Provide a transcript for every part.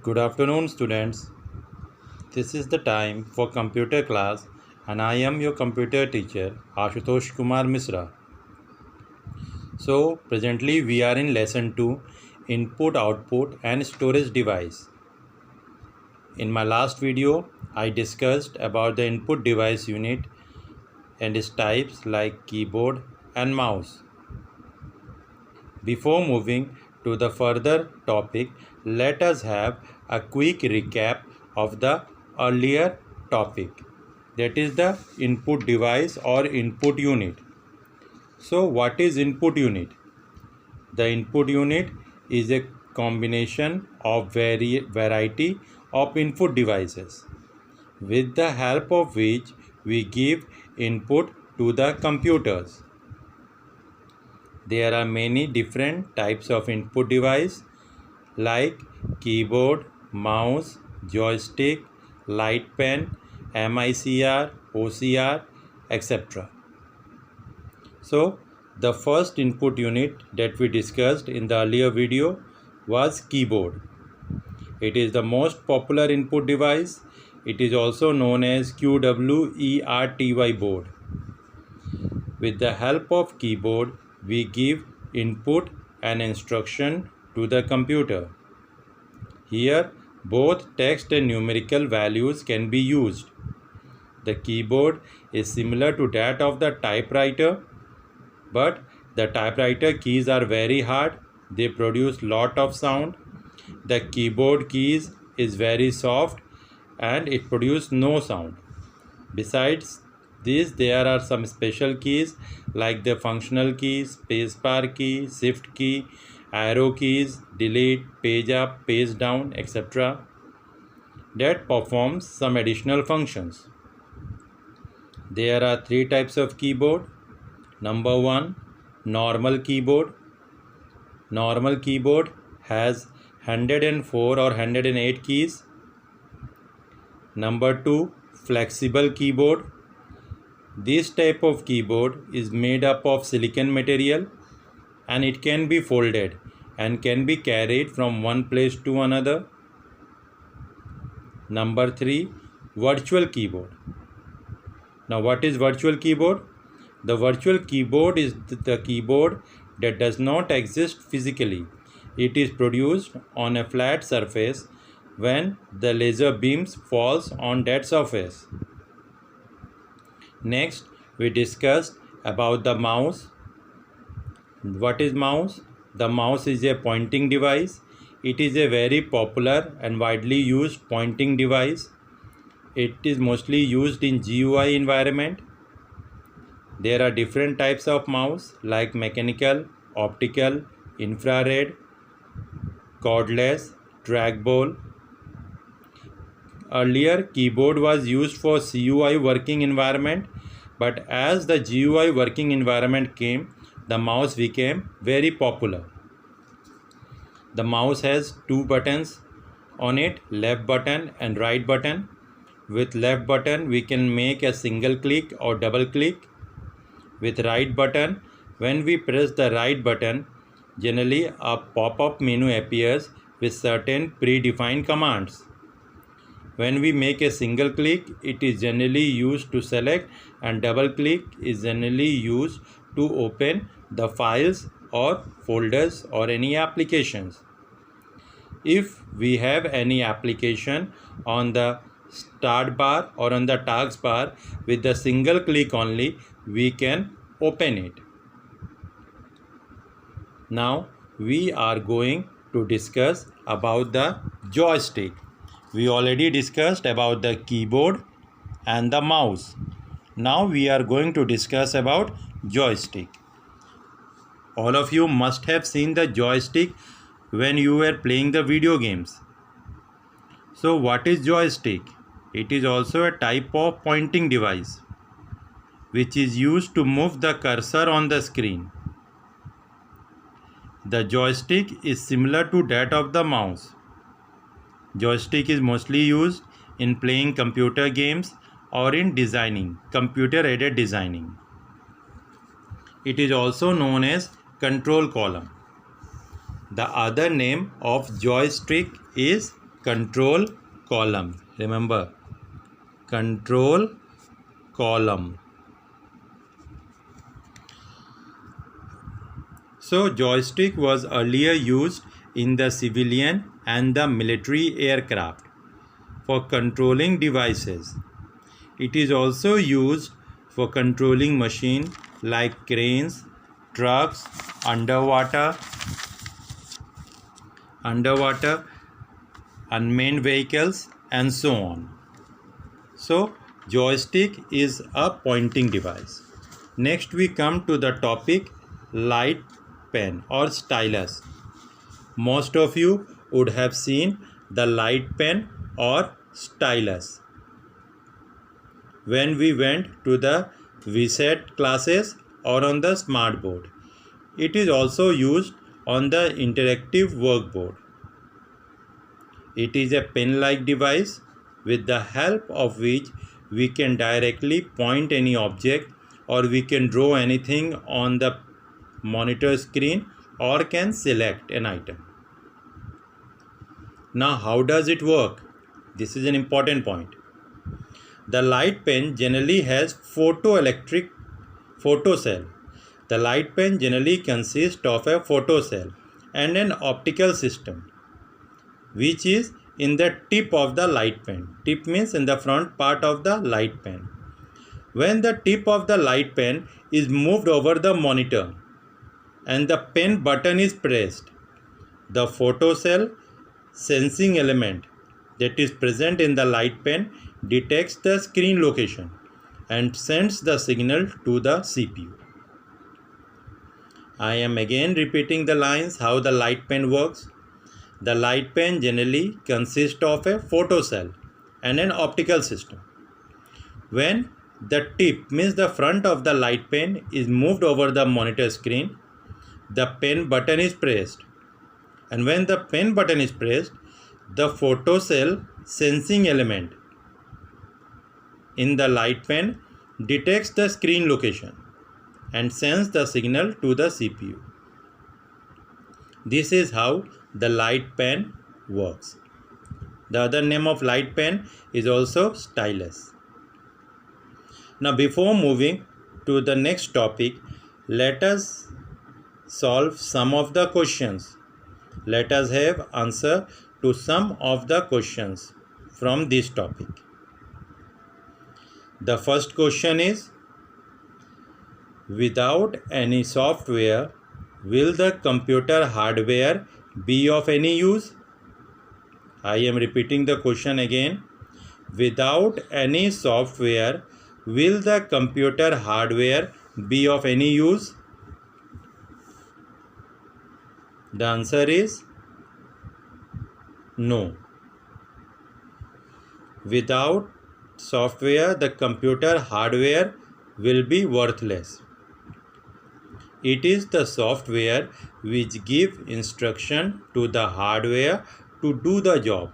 Good afternoon, students. This is the time for computer class, and I am your computer teacher, Ashutosh Kumar Misra. So, presently we are in lesson 2, Input, Output and Storage Device. In my last video, I discussed about the input device unit and its types like keyboard and mouse. Before moving to the further topic, let us have a quick recap of the earlier topic, that is the input device or input unit. So what is input unit? The input unit is a combination of variety of input devices with the help of which we give input to the computers. There are many different types of input device like keyboard, mouse, joystick, light pen, MICR, OCR, etc. So, the first input unit that we discussed in the earlier video was keyboard. It is the most popular input device. It is also known as QWERTY board. With the help of keyboard, we give input and instruction to the computer. Here, both text and numerical values can be used. The keyboard is similar to that of the typewriter, but the typewriter keys are very hard. They produce lot of sound. The keyboard keys is very soft and it produces no sound. Besides this, there are some special keys like the functional key, spacebar key, shift key, arrow keys, delete, page up, page down, etc. that performs some additional functions. There are three types of keyboard. Number 1, normal keyboard. Normal keyboard has 104 or 108 keys. Number 2, flexible keyboard. This type of keyboard is made up of silicon material and it can be folded and can be carried from one place to another. Number 3, virtual keyboard. Now what is virtual keyboard? The virtual keyboard is the keyboard that does not exist physically. It is produced on a flat surface when the laser beams falls on that surface. Next, we discussed about the mouse. What is mouse? The mouse is a pointing device. It is a very popular and widely used pointing device. It is mostly used in GUI environment. There are different types of mouse like mechanical, optical, infrared, cordless, trackball. Earlier, keyboard was used for CUI working environment, but as the GUI working environment came, the mouse became very popular. The mouse has two buttons on it, left button and right button. With left button, we can make a single click or double click. With right button, when we press the right button, generally a pop-up menu appears with certain predefined commands. When we make a single click, it is generally used to select, and double click is generally used to open the files or folders or any applications. If we have any application on the start bar or on the taskbar, with the single click only we can open it. Now we are going to discuss about the joystick. We already discussed about the keyboard and the mouse. Now we are going to discuss about joystick. All of you must have seen the joystick when you were playing the video games. So what is joystick? It is also a type of pointing device which is used to move the cursor on the screen. The joystick is similar to that of the mouse. Joystick is mostly used in playing computer games or in designing, computer-aided designing. It is also known as control column. The other name of joystick is control column. Remember, control column. So joystick was earlier used in the civilian and the military aircraft for controlling devices. It is also used for controlling machines like cranes, trucks, underwater, unmanned vehicles, and so on. So joystick is a pointing device. Next we come to the topic light pen or stylus. Most of you would have seen the light pen or stylus when we went to the VSET classes or on the smart board. It is also used on the interactive workboard. It is a pen-like device with the help of which we can directly point any object, or we can draw anything on the monitor screen, or can select an item. Now how does it work? This is an important point. The light pen generally has photocell. The light pen generally consists of a photocell and an optical system, which is in the tip of the light pen. Tip means in the front part of the light pen. When the tip of the light pen is moved over the monitor and the pen button is pressed, the photocell sensing element that is present in the light pen detects the screen location and sends the signal to the CPU. I am again repeating the lines how the light pen works. The light pen generally consists of a photocell and an optical system. When the tip means the front of the light pen is moved over the monitor screen, the pen button is pressed, and when the pen button is pressed, the photocell sensing element in the light pen detects the screen location and sends the signal to the CPU. This is how the light pen works. The other name of light pen is also stylus. Now before moving to the next topic, let us solve some of the questions. Let us have answer to some of the questions from this topic. The first question is, without any software, will the computer hardware be of any use? I am repeating the question again. Without any software, will the computer hardware be of any use? The answer is no. Without software, the computer hardware will be worthless. It is the software which gives instruction to the hardware to do the job.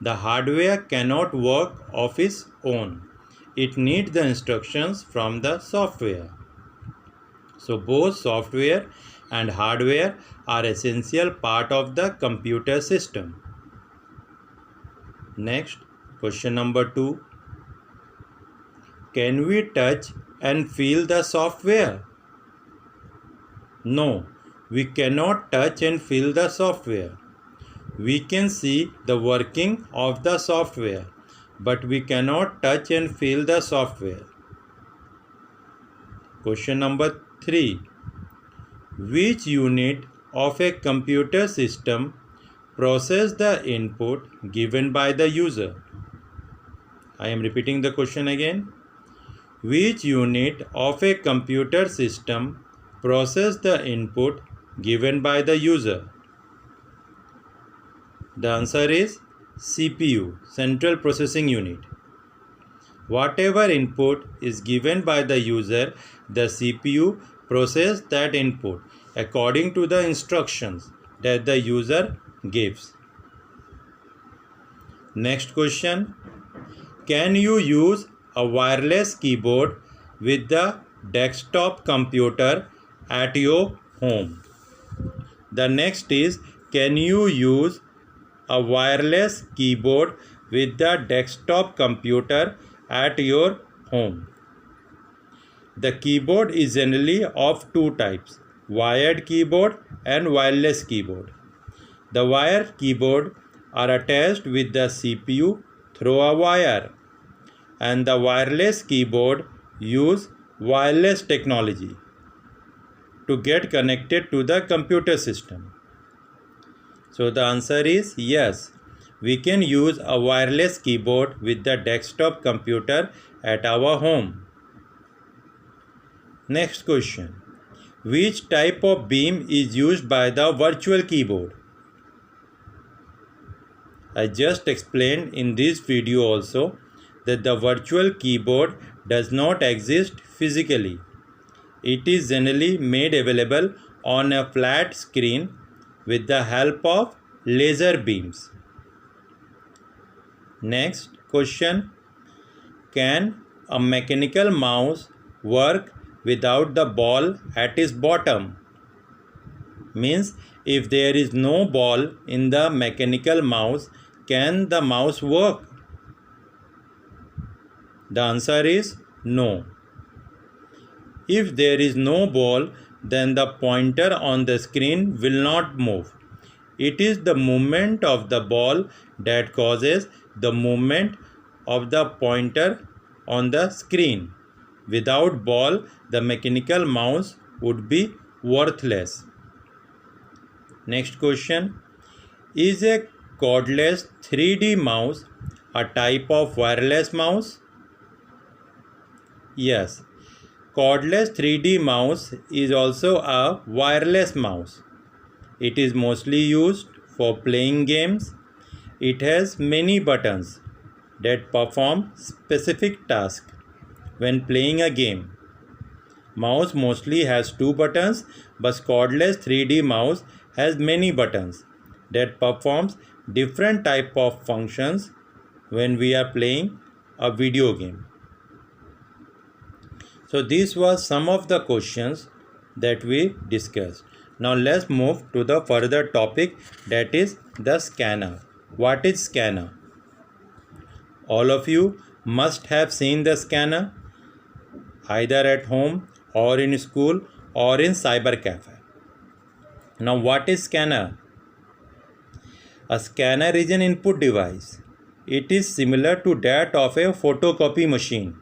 The hardware cannot work of its own. It needs the instructions from the software. So both software and hardware are essential part of the computer system. Next, question number 2. Can we touch and feel the software? No, we cannot touch and feel the software. We can see the working of the software, but we cannot touch and feel the software. Question number 3. Which unit of a computer system processes the input given by the user? I am repeating the question again. Which unit of a computer system processes the input given by the user? The answer is CPU, Central Processing Unit. Whatever input is given by the user, the CPU processes that input according to the instructions that the user gives. Next question. Can you use a wireless keyboard with the desktop computer at your home? The next is, can you use a wireless keyboard with the desktop computer at your home. The keyboard is generally of two types, wired keyboard and wireless keyboard. The wired keyboard are attached with the CPU through a wire, and the wireless keyboard use wireless technology to get connected to the computer system. So the answer is yes, we can use a wireless keyboard with the desktop computer at our home. Next question. Which type of beam is used by the virtual keyboard? I just explained in this video also that the virtual keyboard does not exist physically. It is generally made available on a flat screen with the help of laser beams. Next question. Can a mechanical mouse work without the ball at its bottom? Means if there is no ball in the mechanical mouse, can the mouse work? The answer is no. If there is no ball, then the pointer on the screen will not move. It is the movement of the ball that causes the movement of the pointer on the screen. Without ball, the mechanical mouse would be worthless. Next question. Is a cordless 3D mouse a type of wireless mouse? Yes. Cordless 3D mouse is also a wireless mouse. It is mostly used for playing games. It has many buttons that perform specific tasks when playing a game. Mouse mostly has two buttons, but cordless 3D mouse has many buttons that performs different type of functions when we are playing a video game. So this was some of the questions that we discussed. Now let's move to the further topic, that is the scanner. What is scanner? All of you must have seen the scanner either at home or in school or in cyber cafe. Now what is scanner? A scanner is an input device. It is similar to that of a photocopy machine.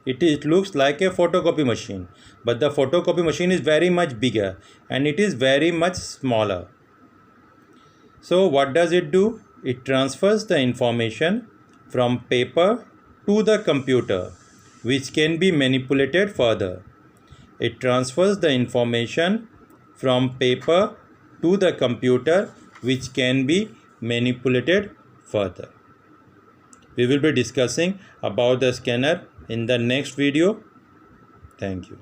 It looks like a photocopy machine, but the photocopy machine is very much bigger and it is very much smaller. So what does it do? It transfers the information from paper to the computer, which can be manipulated further. It transfers the information from paper to the computer, which can be manipulated further. We will be discussing about the scanner in the next video. Thank you.